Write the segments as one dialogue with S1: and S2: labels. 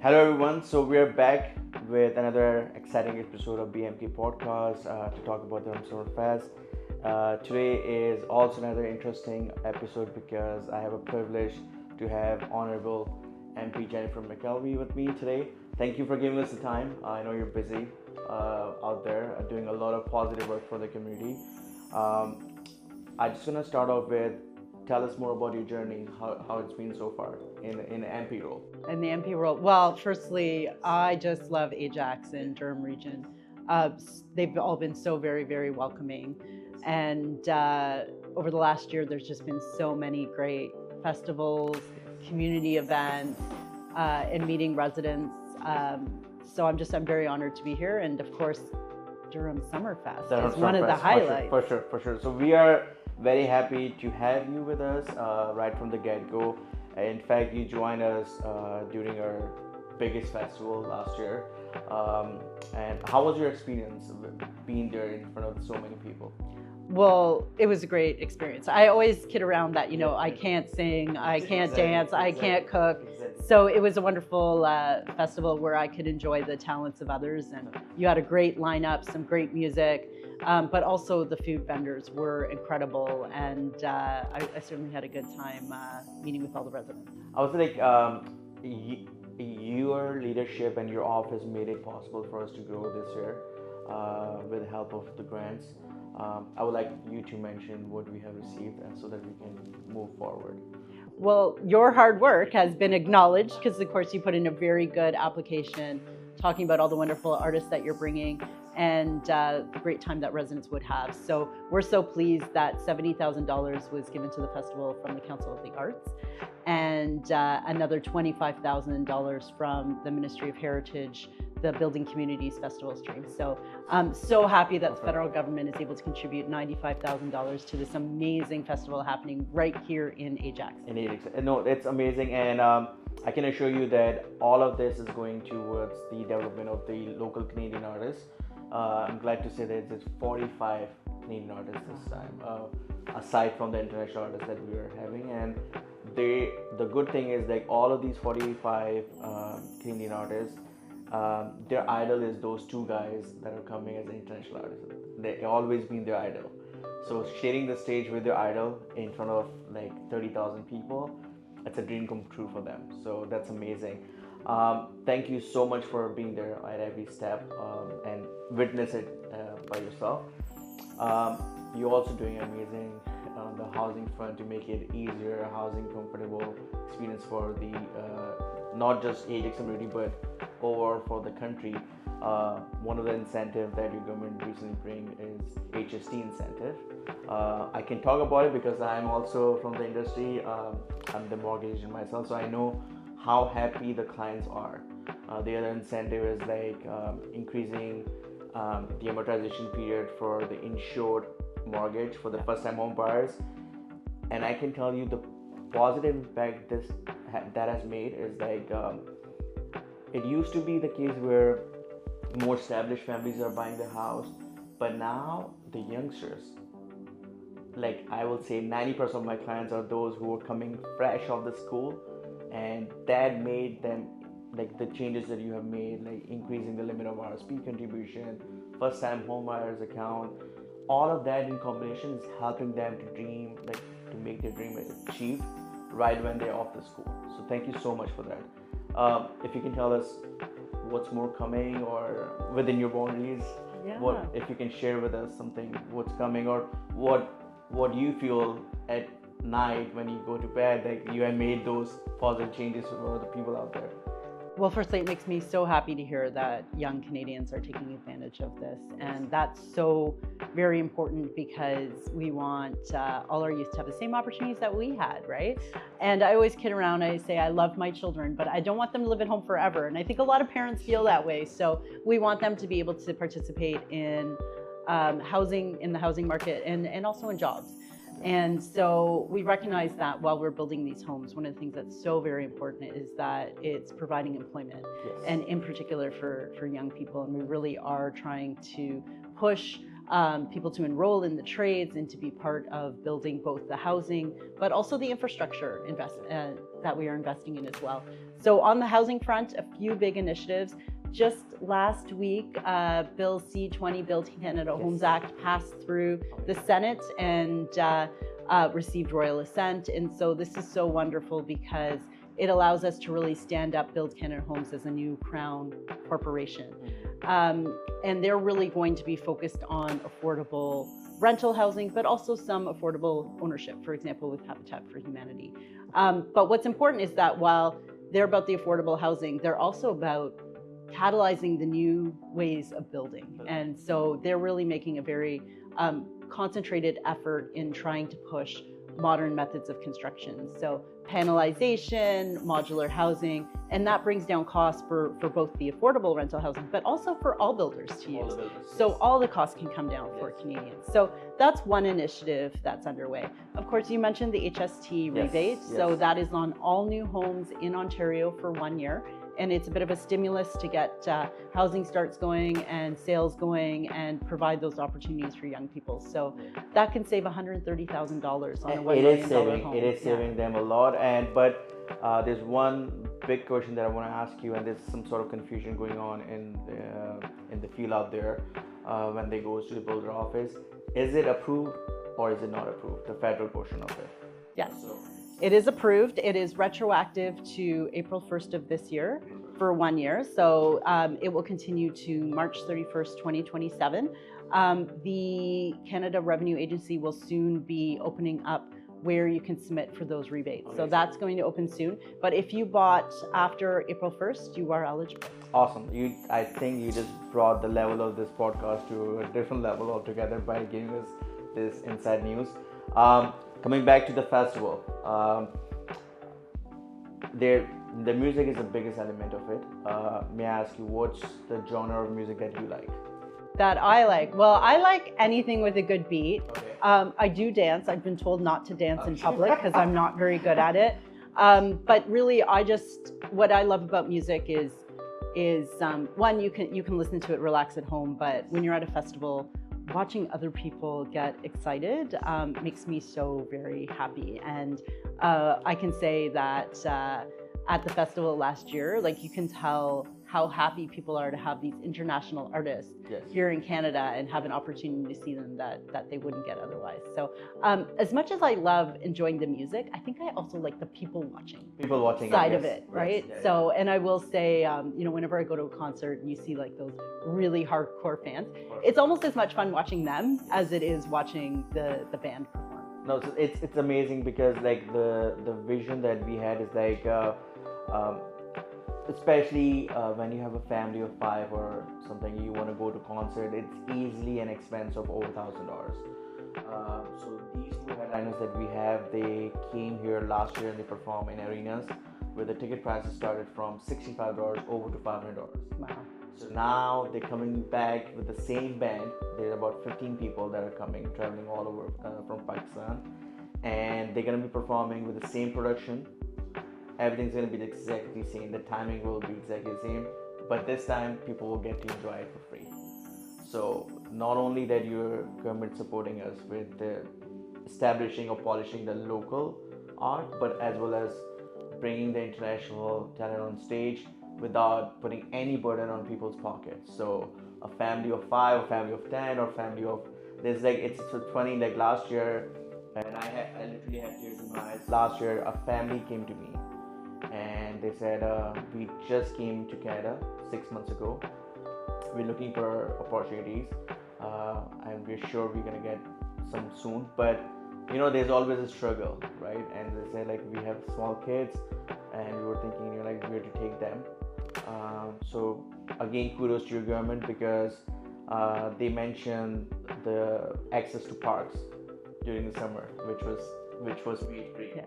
S1: Hello everyone, so we're back with another exciting episode of BMK Podcast to talk about the Durham Summer Fest. Today is also another interesting episode because I have a privilege to have Honourable MP Jennifer McKelvie with me today. Thank you for giving us the time. I know you're busy out there doing a lot of positive work for the community. I just want to start off with tell us more about your journey, how it's been so far in the MP role.
S2: In the MP role, well, firstly, I just love Ajax and Durham region. They've all been so very, very welcoming. And over the last year, there's just been so many great festivals, community events, and meeting residents. So I'm very honored to be here. And of course, Durham Summer Fest is one of the highlights.
S1: For sure. So we are very happy to have you with us right from the get-go. In fact, you joined us during our biggest festival last year. And how was your experience being there in front of so many people?
S2: Well, it was a great experience. I always kid around that, I can't sing, I can't dance, I can't cook. So it was a wonderful festival where I could enjoy the talents of others. And you had a great lineup, some great music. But also the food vendors were incredible, and I certainly had a good time meeting with all the residents.
S1: I was like, your leadership and your office made it possible for us to grow this year with the help of the grants. I would like you to mention what we have received, and so that we can move forward.
S2: Well, your hard work has been acknowledged because, of course, you put in a very good application talking about all the wonderful artists that you're bringing and the great time that residents would have. So we're so pleased that $70,000 was given to the festival from the Council of the Arts and another $25,000 from the Ministry of Heritage, the Building Communities Festival Stream. So I'm so happy that the federal government is able to contribute $95,000 to this amazing festival happening right here in Ajax.
S1: No, it's amazing, and I can assure you that all of this is going towards the development of the local Canadian artists. I'm glad to say that it's 45 Canadian artists this time, aside from the international artists that we are having. And the good thing is like all of these 45 Canadian artists, their idol is those two guys that are coming as international artists. They always been their idol. So sharing the stage with their idol in front of like 30,000 people, it's a dream come true for them. So that's amazing. Thank you so much for being there at every step and witness it by yourself. You're also doing amazing on the housing front to make it easier, housing comfortable experience for the not just Ajax community but overall for the country. One of the incentives that your government recently bring is HST incentive. I can talk about it because I'm also from the industry. I'm the mortgage agent myself, so I know how happy the clients are. The other incentive is like increasing the amortization period for the insured mortgage for the first-time home buyers. And I can tell you the positive impact that has made is like it used to be the case where more established families are buying the house, but now the youngsters, like I will say 90% of my clients are those who are coming fresh off the school, and that made them like the changes that you have made, like increasing the limit of RSP contribution, first time home buyers account, all of that in combination is helping them to dream, like to make their dream achieved right when they're off the school. So thank you so much for that. If you can tell us what's more coming or within your boundaries, what if you can share with us something what's coming or what you feel at night when you go to bed that you have made those positive changes for the people out there.
S2: Well, firstly, it makes me so happy to hear that young Canadians are taking advantage of this. And that's so very important because we want all our youth to have the same opportunities that we had, right? And I always kid around, I say, I love my children, but I don't want them to live at home forever. And I think a lot of parents feel that way. So we want them to be able to participate in housing, in the housing market, and also in jobs. And so we recognize that while we're building these homes, one of the things that's so very important is that it's providing employment, and in particular for young people. And we really are trying to push people to enroll in the trades and to be part of building both the housing, but also the infrastructure that we are investing in as well. So on the housing front, a few big initiatives. Just last week, Bill C-20, Build Canada Homes Act, passed through the Senate and received royal assent. And so this is so wonderful because it allows us to really stand up Build Canada Homes as a new Crown corporation. And they're really going to be focused on affordable rental housing, but also some affordable ownership, for example, with Habitat for Humanity. But what's important is that while they're about the affordable housing, they're also about catalyzing the new ways of building. And so they're really making a very concentrated effort in trying to push modern methods of construction. So panelization, modular housing, and that brings down costs for both the affordable rental housing, but also for all builders to use. So all the costs can come down for Canadians. So that's one initiative that's underway. Of course, you mentioned the HST rebate. So that is on all new homes in Ontario for 1 year. And it's a bit of a stimulus to get housing starts going and sales going and provide those opportunities for young people. So that can save $130,000 on a $1 million home.
S1: It is saving them a lot. But there's one big question that I want to ask you, and there's some sort of confusion going on in the field out there when they go to the builder office. Is it approved or is it not approved? The federal portion of it.
S2: Yes. It is approved. It is retroactive to April 1st of this year for 1 year. So it will continue to March 31st, 2027. The Canada Revenue Agency will soon be opening up where you can submit for those rebates. So that's going to open soon. But if you bought after April 1st, you are eligible.
S1: Awesome. I think you just brought the level of this podcast to a different level altogether by giving us this inside news. Coming back to the festival, the music is the biggest element of it. May I ask you, what's the genre of music that you like?
S2: That I like? Well, I like anything with a good beat. Okay. I do dance. I've been told not to dance in public because I'm not very good at it. But really, what I love about music is one, you can listen to it, relax at home. But when you're at a festival, watching other people get excited makes me so very happy. And I can say that at the festival last year, like, you can tell how happy people are to have these international artists here in Canada and have an opportunity to see them that they wouldn't get otherwise. So as much as I love enjoying the music, I think I also like the people watching side of it, right? Yes. So, and I will say, whenever I go to a concert and you see like those really hardcore fans, it's almost as much fun watching them as it is watching the band perform.
S1: No, so it's amazing because like the vision that we had is like, especially when you have a family of 5 or something, you want to go to concert, it's easily an expense of over $1,000. So these 2 headliners that we have, they came here last year and they performed in arenas where the ticket prices started from $65 over to $500.
S2: Wow.
S1: So now they're coming back with the same band. There are about 15 people that are traveling all over from Pakistan, and they're going to be performing with the same production. Everything's going to be exactly the same. The timing will be exactly the same, but this time people will get to enjoy it for free. So not only that your government supporting us with establishing or polishing the local art, but as well as bringing the international talent on stage without putting any burden on people's pockets. So a family of 5, a family of 10, or family of it's so funny. Like last year, and I literally had tears in my eyes. Last year, a family came to me. And they said, we just came to Canada 6 months ago. We're looking for opportunities, and we're sure we're gonna get some soon. But there's always a struggle, right? And they said like, we have small kids, and we were thinking where to take them. So again, kudos to your government because they mentioned the access to parks during the summer, which was really great. Yeah.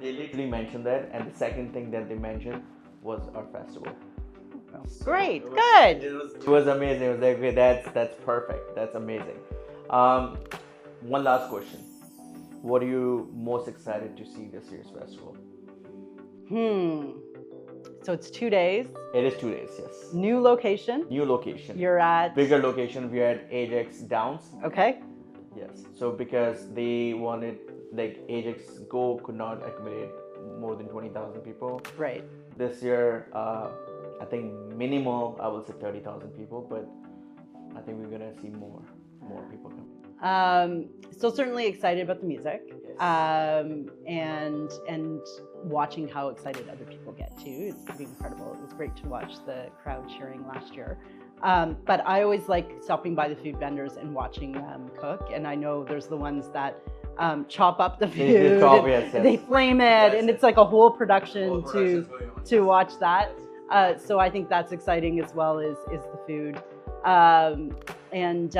S1: They literally mentioned that, and the second thing that they mentioned was our festival.
S2: Great, good.
S1: It was amazing. It was like, okay, that's perfect. That's amazing. One last question: what are you most excited to see this year's festival?
S2: So it's 2 days.
S1: It is 2 days, yes.
S2: New location.
S1: New location.
S2: You're at
S1: bigger location. We're at Ajax Downs.
S2: Okay.
S1: Yes. So because they wanted, like, Ajax Go could not accommodate more than 20,000 people.
S2: Right.
S1: This year, I think minimal, I will say 30,000 people, but I think we're gonna see more people come.
S2: So certainly excited about the music,
S1: Yes.
S2: and watching how excited other people get too. It's pretty incredible. It was great to watch the crowd cheering last year. But I always like stopping by the food vendors and watching them cook. And I know there's the ones that chop up the food,
S1: They chop, yes.
S2: they flame it,
S1: Yes,
S2: and
S1: yes.
S2: it's like a whole production
S3: Whole production's going on.
S2: to watch that. So I think that's exciting as well as the food. And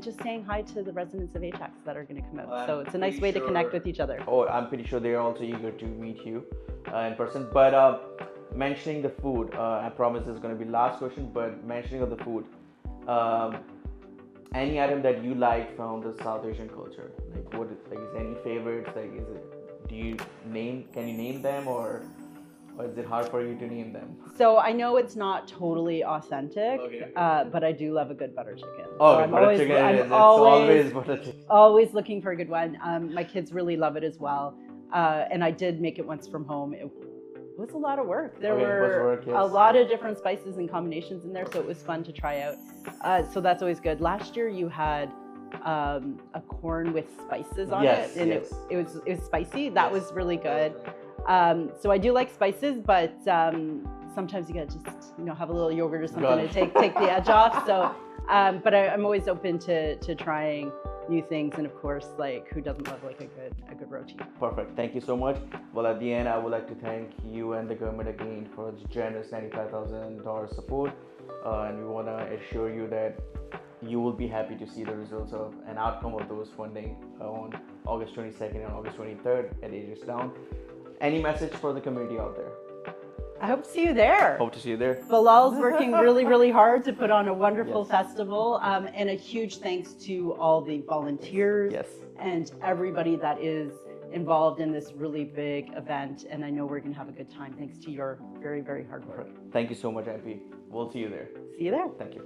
S2: just saying hi to the residents of Ajax that are going to come out.
S3: Well,
S2: So it's a
S3: I'm
S2: nice way
S3: pretty
S2: to connect
S3: sure-
S2: with each other.
S1: Oh, I'm pretty sure they're also eager to meet you in person. But mentioning the food, I promise this is going to be last question. But mentioning of the food, any item that you like from the South Asian culture, like what, like, is there any favorites? Like, is it? Can you name them, or is it hard for you to name them?
S2: So I know it's not totally authentic,
S3: Okay.
S2: but I do love a good butter chicken.
S1: Oh,
S2: So
S1: okay, butter chicken. It's always butter chicken.
S2: always looking for a good one. My kids really love it as well. And I did make it once from home. It was a lot of work. There
S1: Okay, it was
S2: were
S1: work, yes.
S2: a lot of different spices and combinations in there, so it was fun to try out. So that's always good. Last year you had a corn with spices on
S1: Yes,
S2: it, and
S1: yes.
S2: it was spicy. That
S3: Yes.
S2: was really good. So I do like spices, but sometimes you gotta just have a little yogurt or something
S1: Got
S2: to
S1: it.
S2: take the edge off. So, but I'm always open to trying new things, and of course, like, who doesn't love like a good roti?
S1: Perfect. Thank you so much. Well, at the end, I would like to thank you and the government again for the generous $95,000 support, and we want to assure you that you will be happy to see the results of an outcome of those funding on August 22nd and August 23rd at Ajax Down. Any message for the community out there?
S2: I hope to see you there.
S1: Hope to see you there.
S2: Bilal's working really, really hard to put on a wonderful
S1: Yes.
S2: festival, and a huge thanks to all the volunteers
S1: Yes.
S2: and everybody that is involved in this really big event. And I know we're going to have a good time thanks to your very, very hard work.
S1: Thank you so much, MP. We'll see you there.
S2: See you there.
S1: Thank you.